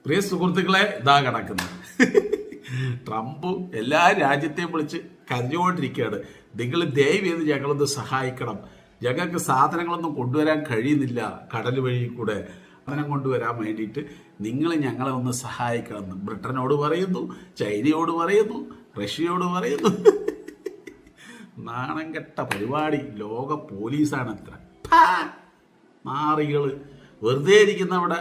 പ്രിയ സുഹൃത്തുക്കളെ, ഇതാ കിടക്കുന്നത്. ട്രംപ് എല്ലാ രാജ്യത്തെയും വിളിച്ച് കരഞ്ഞുകൊണ്ടിരിക്കുകയാണ്. നിങ്ങൾ ദയവ് ചെയ്ത് ഞങ്ങളൊന്ന് സഹായിക്കണം, ഞങ്ങൾക്ക് സാധനങ്ങളൊന്നും കൊണ്ടുവരാൻ കഴിയുന്നില്ല, കടൽ വഴി കൂടെ സാധനം കൊണ്ടുവരാൻ വേണ്ടിയിട്ട് നിങ്ങൾ ഞങ്ങളെ ഒന്ന് സഹായിക്കണം. ബ്രിട്ടനോട് പറയുന്നു, ചൈനയോട് പറയുന്നു, റഷ്യയോട് പറയുന്നു. നാണം കെട്ട പരിപാടി. ലോക പോലീസാണ് അത്ര നാറികള്. വെറുതെ ഇരിക്കുന്നവിടെ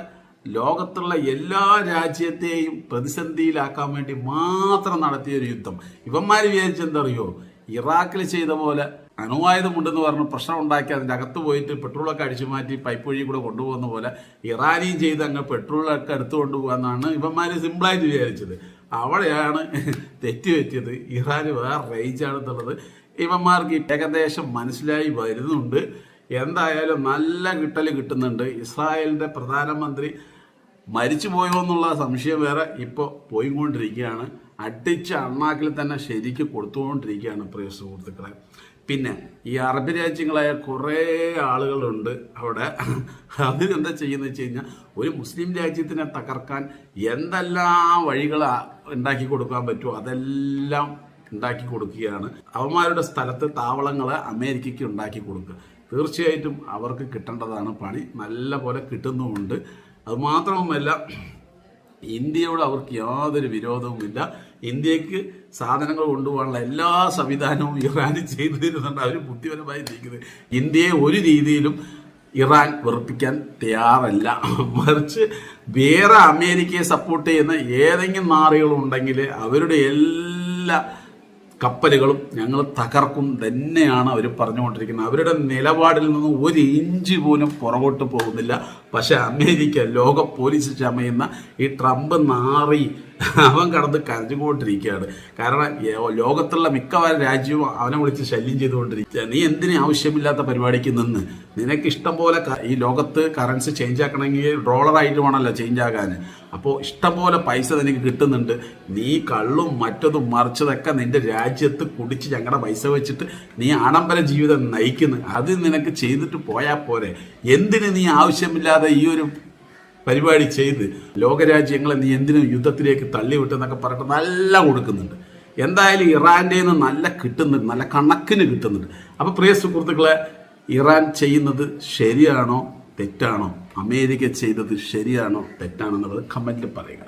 ലോകത്തുള്ള എല്ലാ രാജ്യത്തെയും പ്രതിസന്ധിയിലാക്കാൻ വേണ്ടി മാത്രം നടത്തിയൊരു യുദ്ധം. ഇവന്മാർ വിചാരിച്ചെന്തറിയോ, ഇറാഖിൽ ചെയ്ത പോലെ അണുവായുധമുണ്ടെന്ന് പറഞ്ഞ് പ്രശ്നം ഉണ്ടാക്കി അതിൻ്റെ അകത്ത് പോയിട്ട് പെട്രോളൊക്കെ അടിച്ചു മാറ്റി പൈപ്പ് വഴി കൂടെ കൊണ്ടുപോകുന്ന പോലെ ഇറാനിയും ചെയ്ത് അങ്ങ് പെട്രോളൊക്കെ എടുത്തു കൊണ്ടുപോകാന്നാണ് ഇവന്മാർ സിമ്പിളായിട്ട് വിചാരിച്ചത്. അവിടെയാണ് തെറ്റുപറ്റിയത്. ഇറാൻ വേറെ റേഞ്ചാണെന്നുള്ളത് ഇവന്മാർക്ക് ഏകദേശം മനസ്സിലായി വരുന്നുണ്ട്. എന്തായാലും നല്ല കിട്ടൽ കിട്ടുന്നുണ്ട്. ഇസ്രായേലിൻ്റെ പ്രധാനമന്ത്രി മരിച്ചു പോയോ എന്നുള്ള സംശയം വേറെ ഇപ്പോൾ പോയിക്കൊണ്ടിരിക്കുകയാണ്. അടിച്ച അണ്ണാക്കിൽ തന്നെ ശരിക്ക് കൊടുത്തുകൊണ്ടിരിക്കുകയാണ് പ്രിയ സുഹൃത്തുക്കളെ. പിന്നെ ഈ അറബ് രാജ്യങ്ങളായ കുറേ ആളുകളുണ്ട് അവിടെ. അതിനെന്താ ചെയ്യുന്നത് വെച്ച് കഴിഞ്ഞാൽ, ഒരു മുസ്ലിം രാജ്യത്തിനെ തകർക്കാൻ എന്തെല്ലാം വഴികൾ ഉണ്ടാക്കി കൊടുക്കാൻ പറ്റുമോ അതെല്ലാം ഉണ്ടാക്കി കൊടുക്കുകയാണ്. അവന്മാരുടെ സ്ഥലത്ത് താവളങ്ങൾ അമേരിക്കയ്ക്ക് ഉണ്ടാക്കി കൊടുക്കുക. തീർച്ചയായിട്ടും അവർക്ക് കിട്ടേണ്ടതാണ് പണി, നല്ല പോലെ കിട്ടുന്നുമുണ്ട്. അതുമാത്രവുമല്ല, ഇന്ത്യയോട് അവർക്ക് യാതൊരു വിരോധവുമില്ല. ഇന്ത്യക്ക് സാധനങ്ങൾ കൊണ്ടുപോകാനുള്ള എല്ലാ സംവിധാനവും ഇറാൻ ചെയ്തു തരുന്നുണ്ട്. അവർ ബുദ്ധിപരമായി നീക്കുന്നത്. ഇന്ത്യയെ ഒരു രീതിയിലും ഇറാൻ വെറുപ്പിക്കാൻ തയ്യാറല്ല. മറിച്ച് വേറെ അമേരിക്കയെ സപ്പോർട്ട് ചെയ്യുന്ന ഏതെങ്കിലും നാടുകളുണ്ടെങ്കിൽ അവരുടെ എല്ലാ കപ്പലുകളും ഞങ്ങൾ തകർക്കും തന്നെയാണ് അവർ പറഞ്ഞുകൊണ്ടിരിക്കുന്നത്. അവരുടെ നിലപാടിൽ നിന്നും ഒരു ഇഞ്ച് പോലും പുറകോട്ട് പോകുന്നില്ല. പക്ഷെ അമേരിക്ക, ലോക പോലീസ് ചമയുന്ന ഈ ട്രംപ് നാറി അവൻ കടന്ന് കരഞ്ഞുകൊണ്ടിരിക്കുകയാണ്. കാരണം ലോകത്തുള്ള മിക്കവാറും രാജ്യവും അവനെ വിളിച്ച് ശല്യം ചെയ്തുകൊണ്ടിരിക്കുക. നീ എന്തിനു ആവശ്യമില്ലാത്ത പരിപാടിക്ക് നിന്ന്, നിനക്ക് ഇഷ്ടം പോലെ ഈ ലോകത്ത് കറൻസി ചേഞ്ച് ആക്കണമെങ്കിൽ ഡോളറായിട്ട് വേണമല്ലോ ചേഞ്ച് ആകാൻ. അപ്പോൾ ഇഷ്ടം പോലെ പൈസ നിനക്ക് കിട്ടുന്നുണ്ട്. നീ കള്ളും മറ്റതും മറിച്ചതൊക്കെ നിന്റെ രാജ്യത്ത് കുടിച്ച് ഞങ്ങളുടെ പൈസ വെച്ചിട്ട് നീ ആഡംബര ജീവിതം നയിക്കുന്നു. അത് നിനക്ക് ചെയ്തിട്ട് പോയാൽ പോരെ. എന്തിന് നീ ആവശ്യമില്ലാതെ ഈ ഒരു പരിപാടി ചെയ്ത് ലോകരാജ്യങ്ങളെ നീ എന്തിനും യുദ്ധത്തിലേക്ക് തള്ളിവിട്ടെന്നൊക്കെ പറഞ്ഞിട്ട് നല്ല കൊടുക്കുന്നുണ്ട്. എന്തായാലും ഇറാൻ്റെ നിന്ന് നല്ല കിട്ടുന്നുണ്ട്, നല്ല കണക്കിന് കിട്ടുന്നുണ്ട്. അപ്പോൾ പ്രിയ സുഹൃത്തുക്കളെ, ഇറാൻ ചെയ്യുന്നത് ശരിയാണോ തെറ്റാണോ, അമേരിക്ക ചെയ്തത് ശരിയാണോ തെറ്റാണോ എന്നുള്ളത് കമൻറ്റിൽ പറയുക.